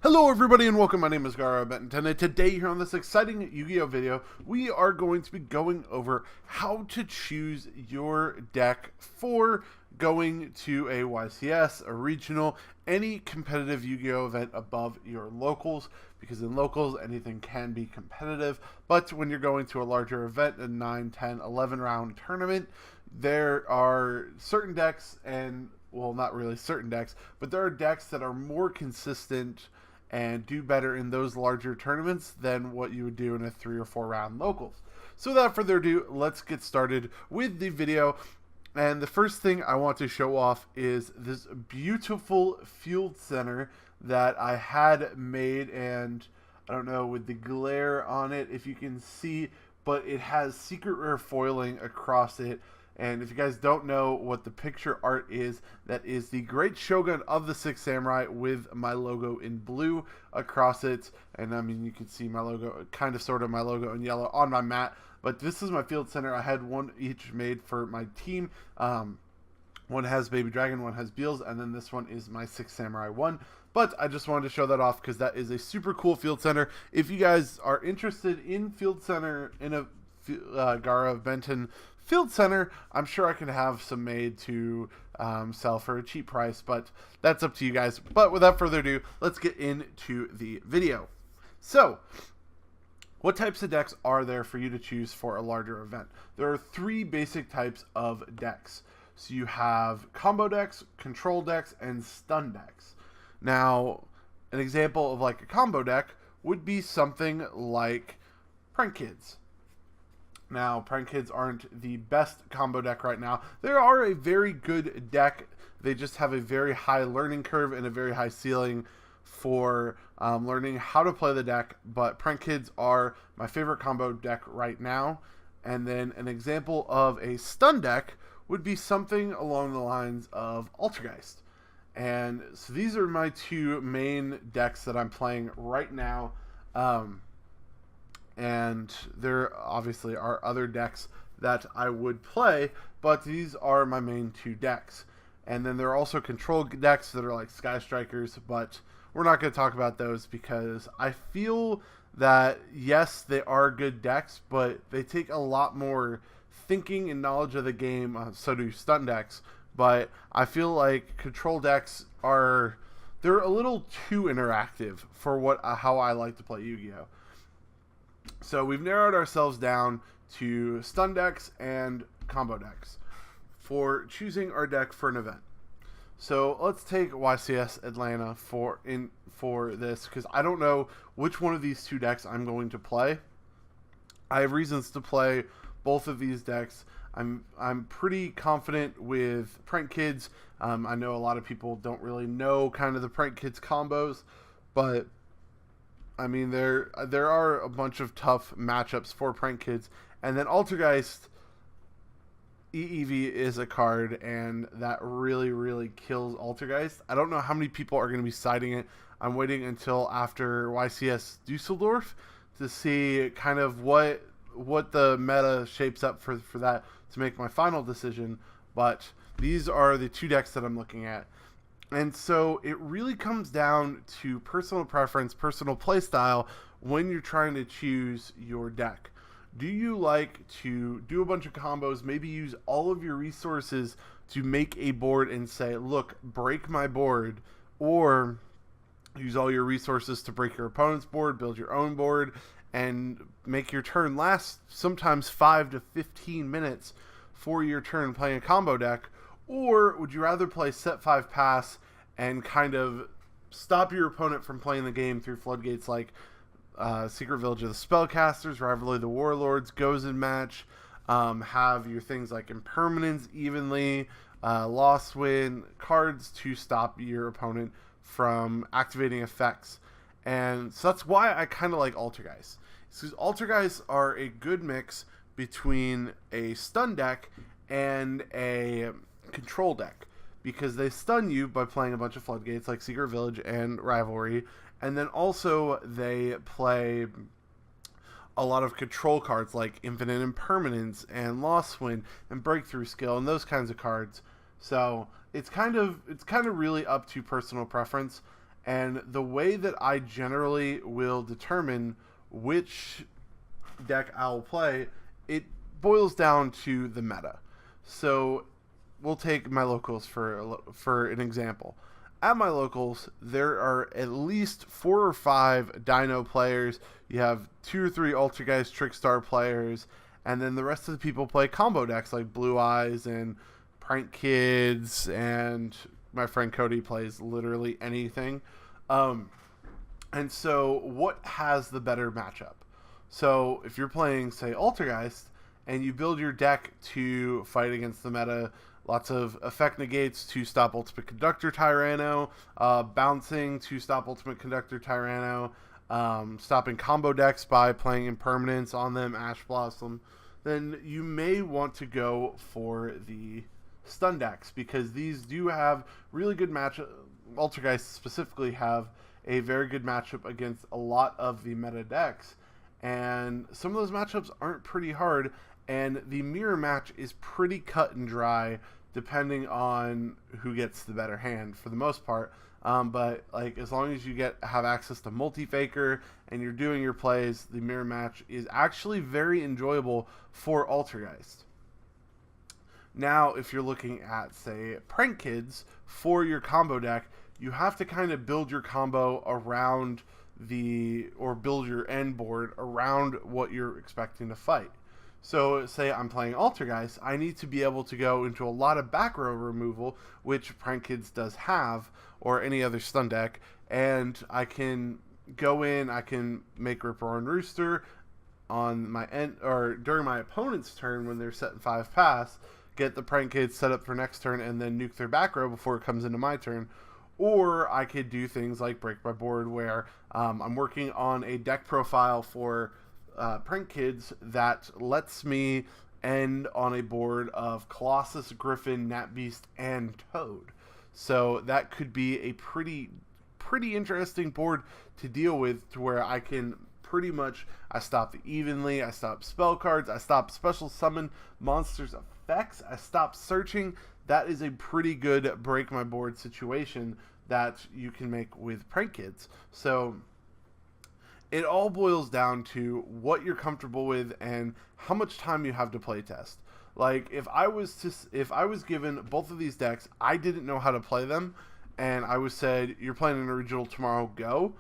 Hello everybody and welcome, my name is Gara Benton, and today here on this exciting Yu-Gi-Oh video, we are going to be going over how to choose your deck for going to a YCS, a regional, any competitive Yu-Gi-Oh event above your locals, because in locals anything can be competitive, but when you're going to a larger event, a 9, 10, 11 round tournament, there are certain decks and, well, not really certain decks, but there are decks that are more consistent and do better in those larger tournaments than what you would do in a 3 or 4 round locals. So without further ado, let's get started with the video. And the first thing I want to show off is this beautiful field center that I had made, and I don't know with the glare on it if you can see, but it has secret rare foiling across it. And if you guys don't know what the picture art is, that is the Great Shogun of the Six Samurai with my logo in blue across it. And I mean, you can see my logo, kind of sort of my logo in yellow on my mat. But this is my field center. I had one each made for my team. One has Baby Dragon, one has Beals, and then this one is my Six Samurai one. But I just wanted to show that off because that is a super cool field center. If you guys are interested in field center, in a Gara Benton field center, I'm sure I can have some made to sell for a cheap price, but that's up to you guys. But without further ado, let's get into the video. So, what types of decks are there for you to choose for a larger event? There are 3 basic types of decks. So you have combo decks, control decks, and stun decks. Now, an example of like a combo deck would be something like Prank Kids. Now, Prank Kids aren't the best combo deck right now. They are a very good deck. They just have a very high learning curve and a very high ceiling for learning how to play the deck. But Prank Kids are my favorite combo deck right now. And then an example of a stun deck would be something along the lines of Altergeist. And so these are my 2 main decks that I'm playing right now. And there obviously are other decks that I would play, but these are my main 2 decks. And then there are also control decks that are like Sky Strikers, but we're not going to talk about those because I feel that, yes, they are good decks, but they take a lot more thinking and knowledge of the game, so do stun decks. But I feel like control decks they're a little too interactive for how I like to play Yu-Gi-Oh! So we've narrowed ourselves down to stun decks and combo decks for choosing our deck for an event. So let's take YCS Atlanta for this, because I don't know which one of these 2 decks I'm going to play. I have reasons to play both of these decks. I'm pretty confident with Prank Kids. I know a lot of people don't really know kind of the Prank Kids combos, but I mean, there are a bunch of tough matchups for Prank Kids. And then Altergeist, EEV is a card, and that really, really kills Altergeist. I don't know how many people are going to be citing it. I'm waiting until after YCS Dusseldorf to see kind of what the meta shapes up for that to make my final decision. But these are the 2 decks that I'm looking at. And so it really comes down to personal preference, personal playstyle when you're trying to choose your deck. Do you like to do a bunch of combos, maybe use all of your resources to make a board and say, look, break my board, or use all your resources to break your opponent's board, build your own board, and make your turn last sometimes 5 to 15 minutes for your turn playing a combo deck? Or would you rather play set 5 pass and kind of stop your opponent from playing the game through floodgates like Secret Village of the Spellcasters, Rivalry of the Warlords, Gozen Match, have your things like Impermanence, Evenly, Lost Win, cards to stop your opponent from activating effects. And so that's why I kind of like Altergeist. Because Altergeist are a good mix between a stun deck and a control deck, because they stun you by playing a bunch of floodgates like Secret Village and Rivalry, and then also they play a lot of control cards like Infinite Impermanence and Lost Win and Breakthrough Skill and those kinds of cards. So it's kind of really up to personal preference. And the way that I generally will determine which deck I'll play, it boils down to the meta. So we'll take my locals for an example. At my locals, there are at least 4 or 5 Dino players. You have 2 or 3 Altergeist Trickstar players, and then the rest of the people play combo decks like Blue Eyes and Prank Kids, and my friend Cody plays literally anything. And so what has the better matchup? So if you're playing, say, Altergeist, and you build your deck to fight against the meta, lots of effect negates to stop Ultimate Conductor Tyranno, bouncing to stop Ultimate Conductor Tyranno, stopping combo decks by playing Impermanence on them, Ash Blossom, then you may want to go for the stun decks, because these do have really good matchup. Altergeist specifically have a very good matchup against a lot of the meta decks, and some of those matchups aren't pretty hard, and the mirror match is pretty cut and dry depending on who gets the better hand for the most part. But like, as long as you have access to Multi-Faker and you're doing your plays, the mirror match is actually very enjoyable for Altergeist. Now, if you're looking at, say, Prank Kids for your combo deck, you have to kind of build your combo around or build your end board around what you're expecting to fight. So say I'm playing Altergeist, I need to be able to go into a lot of back row removal, which Prank Kids does have, or any other stun deck, and I can go in, I can make Rip Roaring Rooster on my end, or during my opponent's turn when they're setting 5 pass, get the Prank Kids set up for next turn, and then nuke their back row before it comes into my turn. Or I could do things like Break My Board, where I'm working on a deck profile for Prank Kids that lets me end on a board of Colossus, Griffin, Nat Beast, and Toad. So that could be a pretty interesting board to deal with, to where I can pretty much, I stop the Evenly, I stop spell cards, I stop special summon monsters effects, I stop searching. That is a pretty good break my board situation that you can make with Prank Kids. So it all boils down to what you're comfortable with and how much time you have to play test. Like, if I was given both of these decks, I didn't know how to play them, and I was said, you're playing an original tomorrow, go,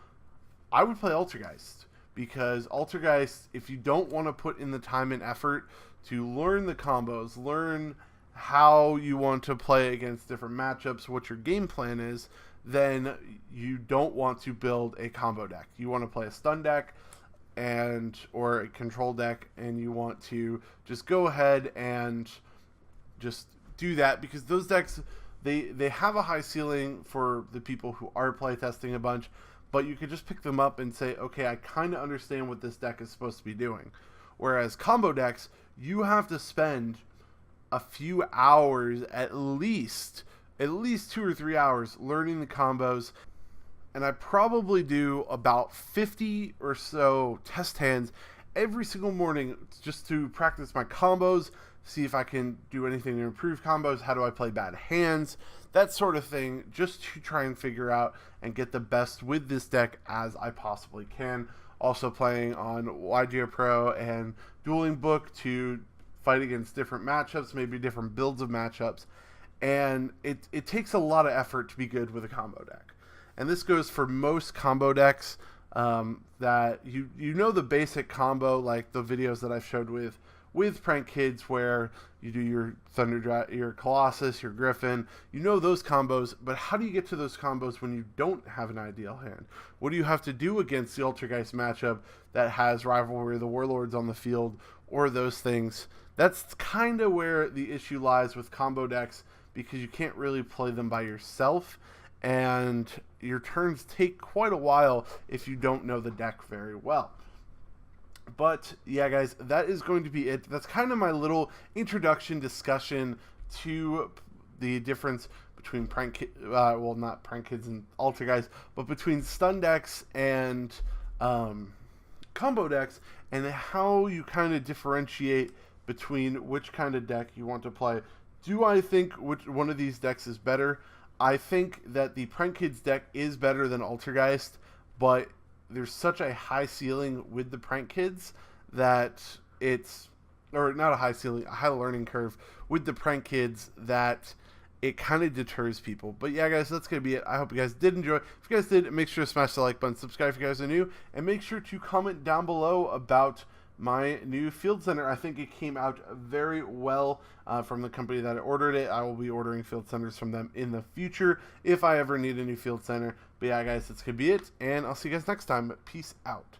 I would play Altergeist. Because Altergeist, if you don't want to put in the time and effort to learn the combos, learn how you want to play against different matchups, what your game plan is, then you don't want to build a combo deck. You want to play a stun deck or a control deck, and you want to just go ahead and just do that, because those decks, they have a high ceiling for the people who are playtesting a bunch, but you could just pick them up and say, okay, I kind of understand what this deck is supposed to be doing. Whereas combo decks, you have to spend a few hours, at least 2 or 3 hours learning the combos. And I probably do about 50 or so test hands every single morning just to practice my combos, see if I can do anything to improve combos, how do I play bad hands, that sort of thing, just to try and figure out and get the best with this deck as I possibly can. Also playing on YGO Pro and Dueling Book to fight against different matchups, maybe different builds of matchups. And it takes a lot of effort to be good with a combo deck. And this goes for most combo decks, that you know the basic combo, like the videos that I've showed with Prank Kids, where you do your your Colossus, your Griffin, you know those combos, but how do you get to those combos when you don't have an ideal hand? What do you have to do against the Altergeist matchup that has Rivalry of the Warlords on the field, or those things? That's kind of where the issue lies with combo decks, because you can't really play them by yourself, and your turns take quite a while if you don't know the deck very well. But yeah, guys, that is going to be it. That's kind of my little introduction discussion to the difference between not Prank Kids and Altergeist, but between stun decks and combo decks, and how you kind of differentiate between which kind of deck you want to play. Do I think which one of these decks is better? I think that the Prank Kids deck is better than Altergeist, but there's such a high ceiling with the Prank Kids that it's, or not a high ceiling, a high learning curve with the Prank Kids that it kind of deters people. But yeah, guys, that's going to be it. I hope you guys did enjoy. If you guys did, make sure to smash the like button, subscribe if you guys are new, and make sure to comment down below about my new Field Center. I think it came out very well from the company that ordered it. I will be ordering Field Centers from them in the future if I ever need a new Field Center. But yeah, guys, that's going to be it, and I'll see you guys next time. Peace out.